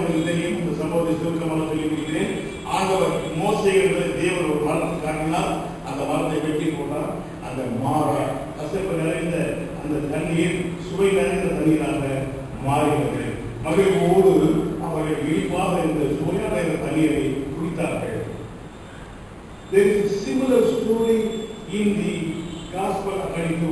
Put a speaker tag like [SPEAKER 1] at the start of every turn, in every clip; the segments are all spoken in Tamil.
[SPEAKER 1] உங்களுக்கு தெரியும், இந்த சம்பவத்தை சுருக்கமாக சொல்லியிருக்கிறேன். ஆண்டவர் மோசே என்ற தேவன் ஒரு மரத்தை காட்டினார். அந்த மரத்தை வெட்டி போட்டார். அந்த மாறா கசப்பு நிறைந்த அந்த தண்ணீர் சுவை நிறைந்த தண்ணீராக மாறினது. மகிழ்வோடு அவர்கள் விழிப்பாக இந்த சுவையான தண்ணீரை குடித்தார்கள். There is a similar story in the Gospel according to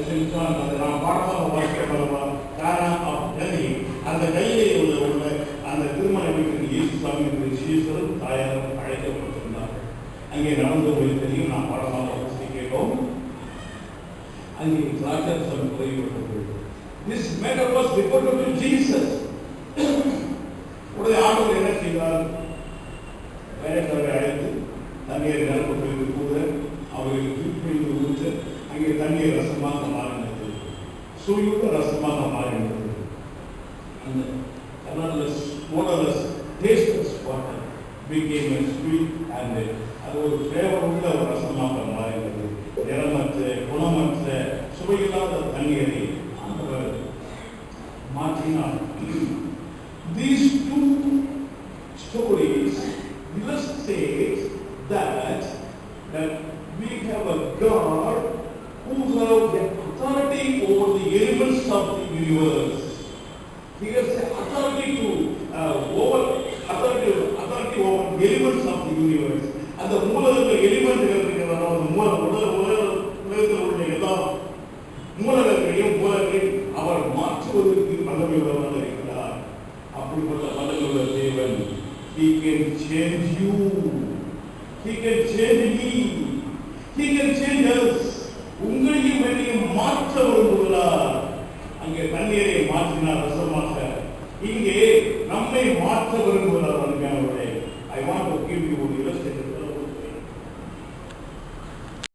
[SPEAKER 1] St. John. அதை நாம் பாடமாக வாசிக்கப்படவா கானா ஆஃப் கலி. அந்த கையிலே உள்ள அந்த திருமண வீட்டிற்கு இயேசு சுவாமி சீசரும் தாயாரும் அழைக்கப்பட்டிருந்தார்கள். அங்கே நடந்தவர்கள் தெரியும், நாம் பாடமாக வாசி கேட்டோம். அங்கே திராட்சரசம் குறைக்கப்பட்டது. This matter was reported to Jesus. உடனே ஆண்டவர் என்ன செய்தார்? வேலைக்காரரை அழைத்து தண்ணீரை நிரப்பப்பட்டு கூட அவர்களுக்கு திருப்பி ஊற்ற அங்கே தண்ணீர் ரசமாக மாறினது. சுவையுள்ள ரசமாக மாறினது. அந்த colourless odourless tasteless water became a sweet and அது ஒரு ஃப்ளேவர் உள்ள ஒரு ரசமாக மாறினது. நிறமற்ற குணமற்ற சுவையில்லாத தண்ணீரை ஆண்டவர் மாற்றினார். These two stories illustrate that we have a God who has the authority over the elements of the universe. He has the authority over the elements of the universe. அந்த மூலங்கள் எலிமெண்ட்கள் இருக்கிறதோ அந்த உலகத்தில் உள்ள எல்லா மூலங்களையும் அவர் மாற்றுவதற்கு வல்லமையுள்ளவராக இருக்கிறார். அப்படிப்பட்ட வல்லமையுள்ள தேவன், He can change you, He can change me, He can change us. உங்களையும் என்னையும் மாற்ற விரும்புகிறார். அங்கே தண்ணீரை மாற்றினார் ரசமாக, இங்கே நம்மை மாற்ற விரும்புகிறார். I want to give you